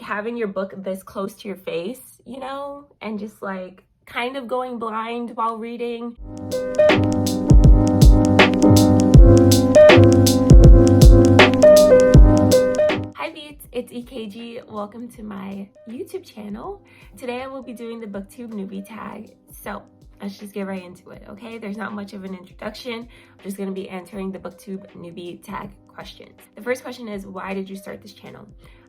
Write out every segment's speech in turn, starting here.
having your book this close to your face, you know, and just like kind of going blind while reading. Hi Beats, it's EKG. Welcome to my YouTube channel. Today I will be doing the Booktube Newbie Tag. So let's just get right into it, okay? There's not much of an introduction. I'm just gonna be answering the Booktube Newbie Tag questions. The first question is, why did you start this channel?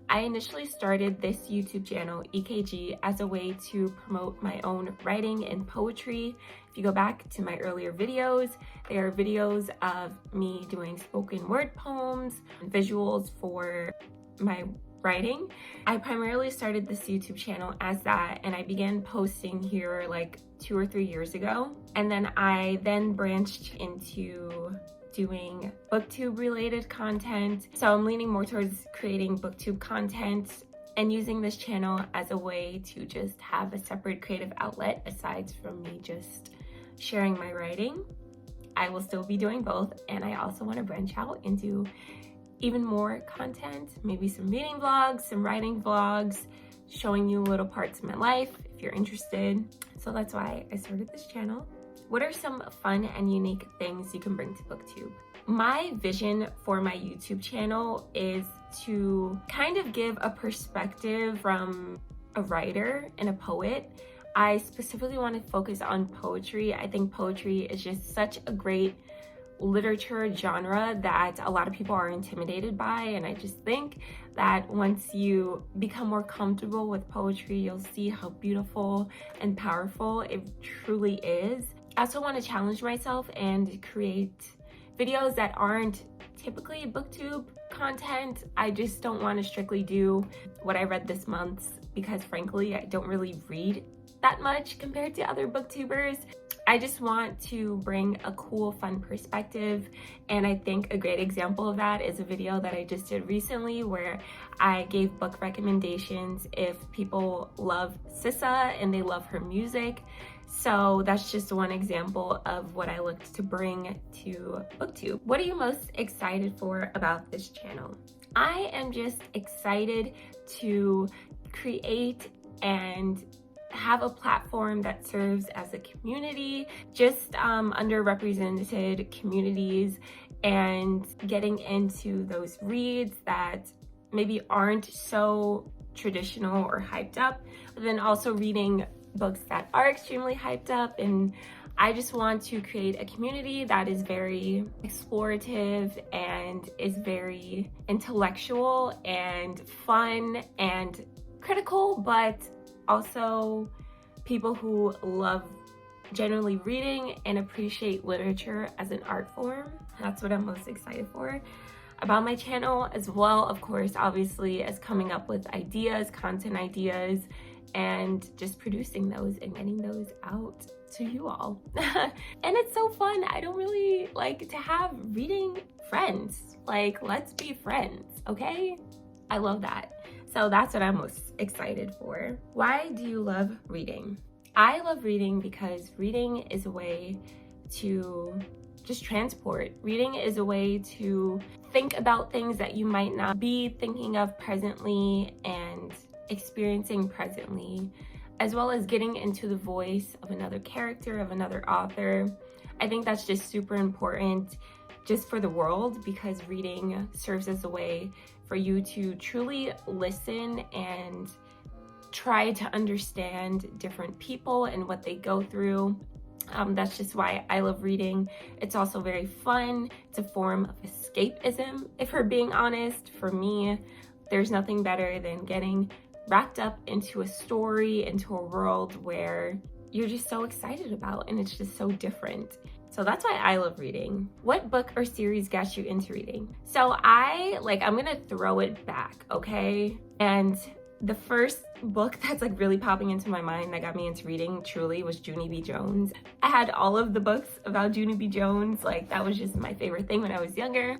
I initially started this YouTube channel, EKG, as a way to promote my own writing and poetry. If you go back to my earlier videos, they are videos of me doing spoken word poems, visuals for my writing. I primarily started this YouTube channel as that, and I began posting here like 2 or 3 years ago. And then I branched into doing booktube related content. So I'm leaning more towards creating booktube content and using this channel as a way to just have a separate creative outlet aside from me just sharing my writing. I will still be doing both, and I also want to branch out into even more content, maybe some reading vlogs, some writing vlogs, showing you little parts of my life if you're interested. So that's why I started this channel. What are some fun and unique things you can bring to Booktube? My vision for my YouTube channel is to kind of give a perspective from a writer and a poet. I specifically want to focus on poetry. I think poetry is just such a great literature genre that a lot of people are intimidated by, and I just think that once you become more comfortable with poetry, you'll see how beautiful and powerful it truly is. I also want to challenge myself and create videos that aren't typically booktube content. I just don't want to strictly do what I read this month because frankly, I don't really read that much compared to other booktubers. I just want to bring a cool, fun perspective, and I think a great example of that is a video that I just did recently where I gave book recommendations if people love Sissa and they love her music. So that's just one example of what I looked to bring to Booktube. What are you most excited for about this channel? I am just excited to create and have a platform that serves as a community, just underrepresented communities, and getting into those reads that maybe aren't so traditional or hyped up, but then also reading books that are extremely hyped up. And I just want to create a community that is very explorative and is very intellectual and fun and critical, but also people who love generally reading and appreciate literature as an art form. That's what I'm most excited for about my channel, as well, of course, obviously, as coming up with ideas, content ideas, and just producing those and getting those out to you all. And it's so fun. I don't really like to have reading friends. Like, let's be friends, okay? I love that. So that's what I'm most excited for. Why do you love reading? I love reading because reading is a way to just transport. Reading is a way to think about things that you might not be thinking of presently and experiencing presently, as well as getting into the voice of another character, of another author. I think that's just super important just for the world, because reading serves as a way for you to truly listen and try to understand different people and what they go through. That's just why I love reading. It's also very fun. It's a form of escapism, if we're being honest. For me, there's nothing better than getting wrapped up into a story, into a world where you're just so excited about, and it's just so different. So that's why I love reading. What book or series got you into reading? So I'm gonna throw it back, okay? And the first book that's like really popping into my mind that got me into reading truly was Junie B. Jones. I had all of the books about Junie B. Jones. Like, that was just my favorite thing when I was younger.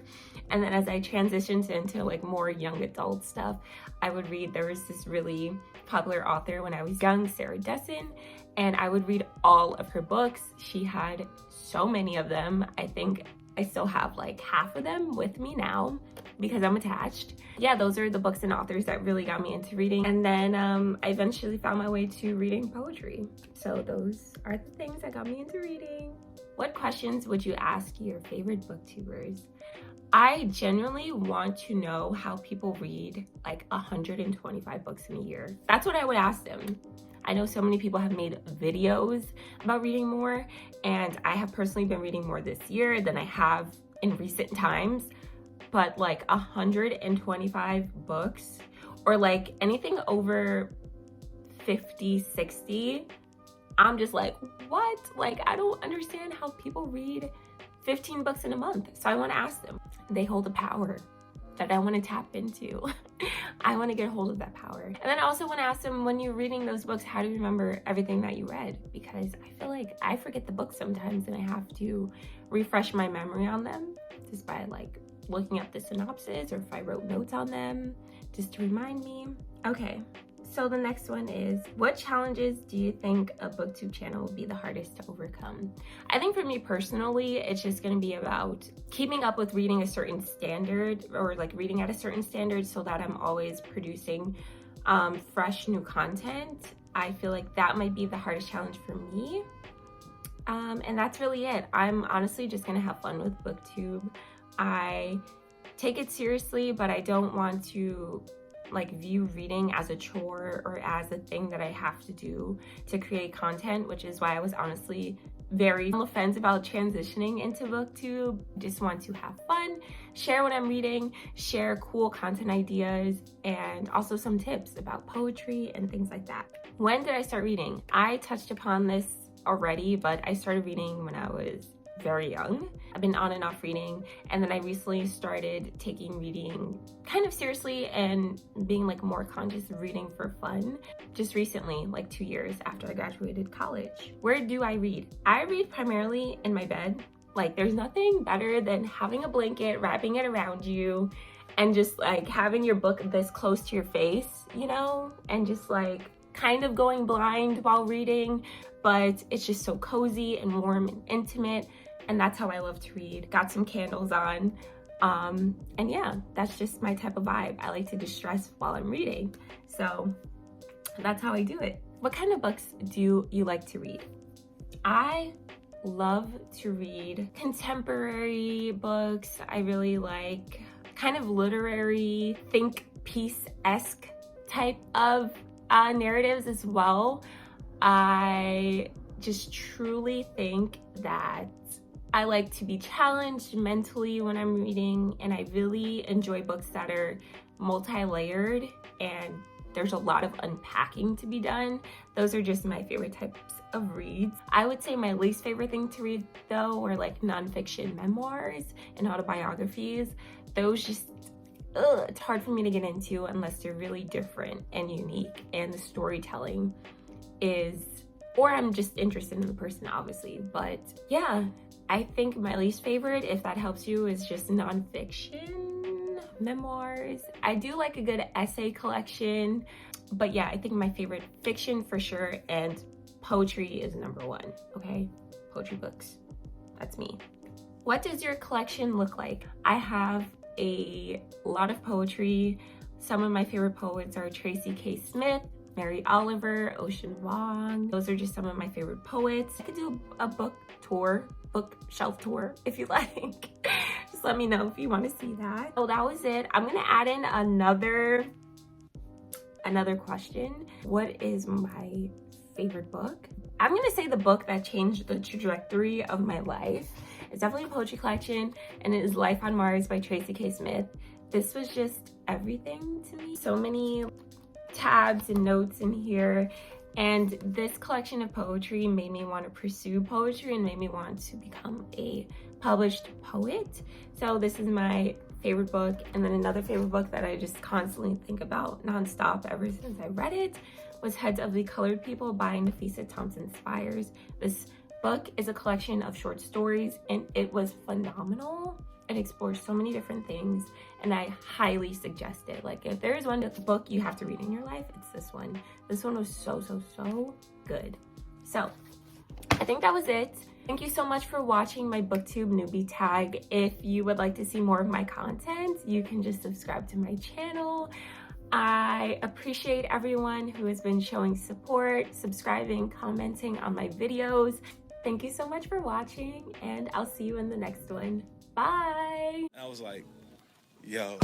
And then as I transitioned into like more young adult stuff, I would read, there was this really popular author when I was young, Sarah Dessen, and I would read all of her books. She had so many of them. I think I still have like half of them with me now. because I'm attached. Yeah, those are the books and authors that really got me into reading. And then I eventually found my way to reading poetry. So those are the things that got me into reading. What questions would you ask your favorite booktubers? I genuinely want to know how people read like 125 books in a year. That's what I would ask them. I know so many people have made videos about reading more, and I have personally been reading more this year than I have in recent times, but like 125 books, or like anything over 50, 60, I'm just like, what? Like, I don't understand how people read 15 books in a month. So I want to ask them. They hold a power that I want to tap into. I want to get a hold of that power. And then I also want to ask them, when you're reading those books, how do you remember everything that you read? Because I feel like I forget the books sometimes, and I have to refresh my memory on them just by like looking up the synopsis, or if I wrote notes on them just to remind me. Okay. So the next one is, what challenges do you think a booktube channel will be the hardest to overcome? I think for me personally, it's just going to be about keeping up with reading a certain standard, or like reading at a certain standard, so that I'm always producing fresh new content. I feel like that might be the hardest challenge for me. And that's really it. I'm honestly just going to have fun with booktube. I take it seriously, but I don't want to like view reading as a chore or as a thing that I have to do to create content, which is why I was honestly very on the fence about transitioning into booktube. Just want to have fun, share what I'm reading, share cool content ideas, and also some tips about poetry and things like that. When did I start reading? I touched upon this already, but I started reading when I was very young. I've been on and off reading, and then I recently started taking reading kind of seriously and being like more conscious of reading for fun just recently, like 2 years after I graduated college. Where do I read? I read primarily in my bed. Like, there's nothing better than having a blanket, wrapping it around you, and just like having your book this close to your face, you know, and just like kind of going blind while reading, but it's just so cozy and warm and intimate. And that's how I love to read. Got some candles on. And yeah, that's just my type of vibe. I like to distress while I'm reading. So that's how I do it. What kind of books do you like to read? I love to read contemporary books. I really like kind of literary, think piece-esque type of narratives as well. I just truly think that I like to be challenged mentally when I'm reading, and I really enjoy books that are multi-layered and there's a lot of unpacking to be done. Those are just my favorite types of reads. I would say my least favorite thing to read though are like nonfiction memoirs and autobiographies. Those just, it's hard for me to get into unless they're really different and unique, and the storytelling is, or I'm just interested in the person obviously. But yeah, I think my least favorite, if that helps you, is just nonfiction memoirs. I do like a good essay collection, but yeah, I think my favorite fiction for sure, and poetry is number one, okay? Poetry books, that's me. What does your collection look like? I have a lot of poetry. Some of my favorite poets are Tracy K. Smith, Mary Oliver, Ocean Vuong. Those are just some of my favorite poets. I could do a bookshelf tour if you like. Just let me know if you want to see that. So that was it. I'm gonna add in another question. What is my favorite book? I'm gonna say the book that changed the trajectory of my life. It's definitely a poetry collection, and it is Life on Mars by Tracy K. Smith. This was just everything to me. So many tabs and notes in here, and this collection of poetry made me want to pursue poetry and made me want to become a published poet. So this is my favorite book. And then another favorite book that I just constantly think about nonstop ever since I read it was Heads of the Colored People by Nafisa Thompson Spires. This book is a collection of short stories, and it was phenomenal. It explores so many different things, and I highly suggest it. Like, if there is one book you have to read in your life, it's this one. This one was so good. So I think that was it. Thank you so much for watching my Booktube Newbie Tag. If you would like to see more of my content, you can just subscribe to my channel. I appreciate everyone who has been showing support, subscribing, commenting on my videos. Thank you so much for watching, and I'll see you in the next one. Bye! I was like, yo.